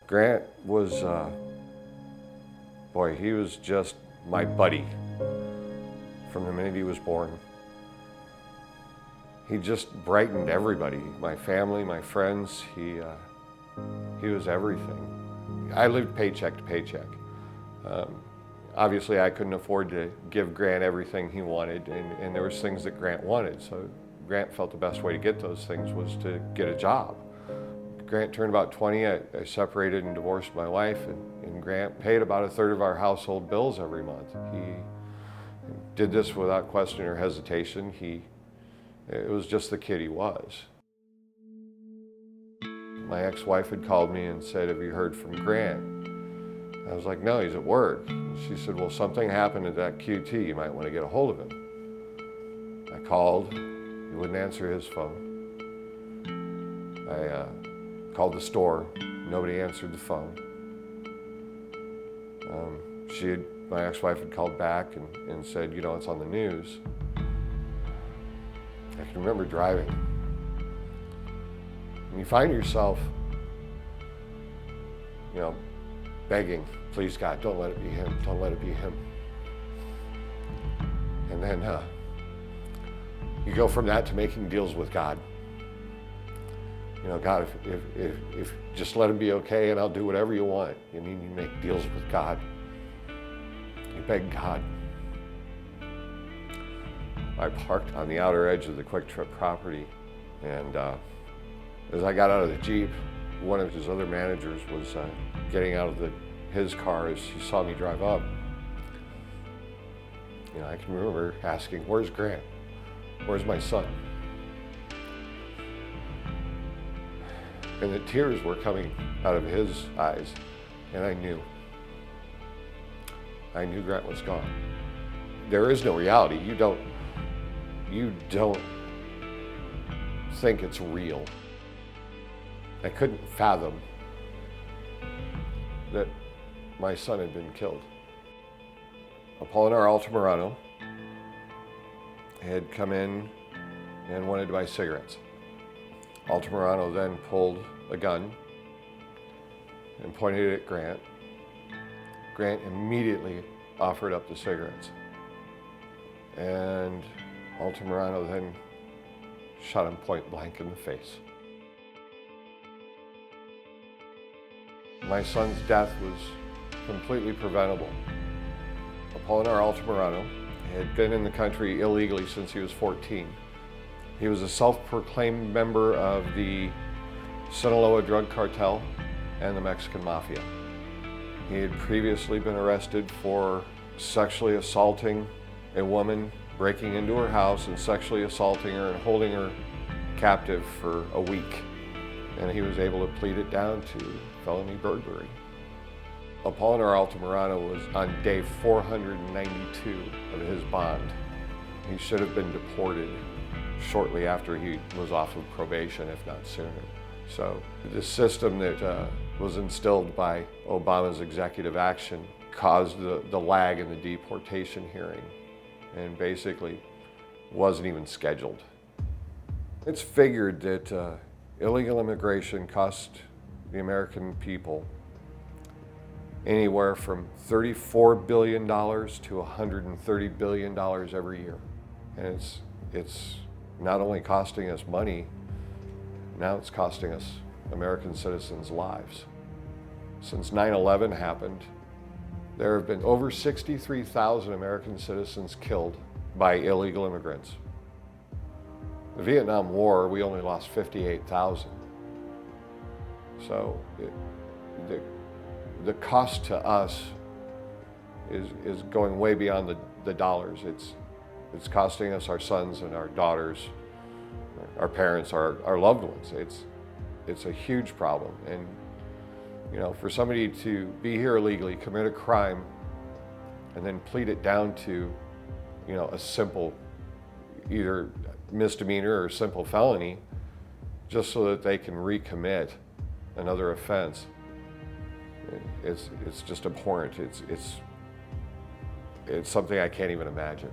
Grant was, boy, he was just my buddy from the minute he was born. He just brightened everybody, my family, my friends. He was everything. I lived paycheck to paycheck. Obviously, I couldn't afford to give Grant everything he wanted, and there was things that Grant wanted. So Grant felt the best way to get those things was to get a job. Grant turned about 20, I separated and divorced my wife, and Grant paid about a third of our household bills every month. He did this without question or hesitation. It was just the kid he was. My ex-wife had called me and said, "Have you heard from Grant?" I was like, "No, he's at work." She said, "Well, something happened at that QT. You might want to get a hold of him." I called. He wouldn't answer his phone. I called the store. Nobody answered the phone. My ex-wife had called back and said, "It's on the news." I can remember driving. And you find yourself, begging, "Please God, don't let it be him, don't let it be him." And then you go from that to making deals with God. God, if just let him be okay and I'll do whatever you want. You make deals with God. You beg God. I parked on the outer edge of the Quick Trip property, and as I got out of the Jeep, one of his other managers was getting out of his car as he saw me drive up. I can remember asking, "Where's Grant? Where's my son?" And the tears were coming out of his eyes, and I knew Grant was gone. There is no reality. You don't think it's real. I couldn't fathom that my son had been killed. Apollinar Altamirano had come in and wanted to buy cigarettes. Altamirano then pulled a gun and pointed it at Grant. Grant immediately offered up the cigarettes. And Altamirano then shot him point blank in the face. My son's death was completely preventable. Apollinar Altamirano had been in the country illegally since he was 14. He was a self-proclaimed member of the Sinaloa drug cartel and the Mexican mafia. He had previously been arrested for sexually assaulting a woman, breaking into her house and sexually assaulting her and holding her captive for a week. And he was able to plead it down to felony burglary. Apollinar Altamirano was on day 492 of his bond. He should have been deported shortly after he was off of probation, if not sooner. So the system that was instilled by Obama's executive action caused the lag in the deportation hearing, and basically wasn't even scheduled. It's figured that illegal immigration cost the American people anywhere from $34 billion to $130 billion every year. And it's not only costing us money, now it's costing us American citizens' lives. Since 9/11 happened, there have been over 63,000 American citizens killed by illegal immigrants. The Vietnam War, we only lost 58,000. So the cost to us is going way beyond the dollars. It's costing us our sons and our daughters, our parents, our loved ones. It's a huge problem. And for somebody to be here illegally, commit a crime, and then plead it down to a simple either misdemeanor or simple felony, just so that they can recommit another offense, it's just abhorrent. It's something I can't even imagine.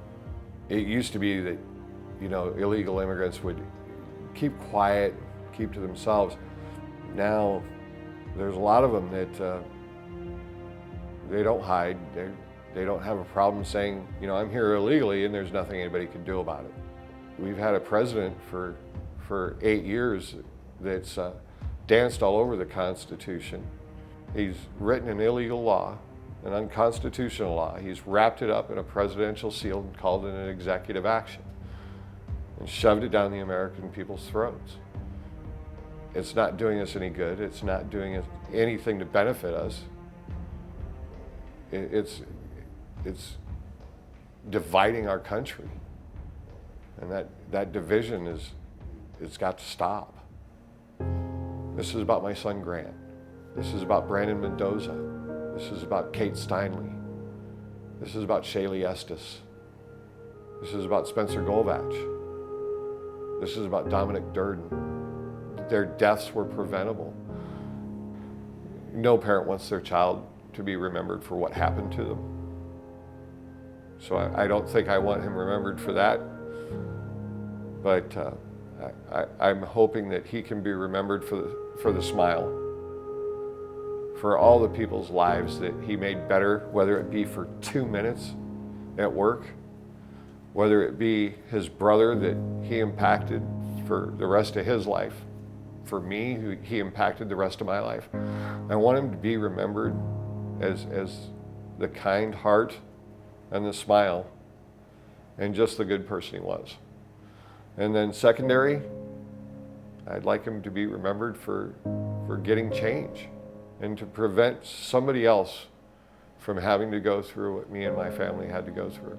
It used to be that illegal immigrants would keep quiet, keep to themselves. Now There's a lot of them that they don't hide. They don't have a problem saying, you know, I'm here illegally and there's nothing anybody can do about it. We've had a president for 8 years that's danced all over the Constitution. He's written an illegal law, an unconstitutional law. He's wrapped it up in a presidential seal and called it an executive action and shoved it down the American people's throats. It's not doing us any good. It's not doing anything to benefit us. It's dividing our country. And that division it's got to stop. This is about my son Grant. This is about Brandon Mendoza. This is about Kate Steinle. This is about Shaylee Estes. This is about Spencer Golvach. This is about Dominic Durden. Their deaths were preventable. No parent wants their child to be remembered for what happened to them. So I don't think I want him remembered for that. But I'm hoping that he can be remembered for the smile, for all the people's lives that he made better, whether it be for 2 minutes at work, whether it be his brother that he impacted for the rest of his life, for me, who he impacted the rest of my life. I want him to be remembered as the kind heart and the smile and just the good person he was. And then secondary, I'd like him to be remembered for getting change and to prevent somebody else from having to go through what me and my family had to go through.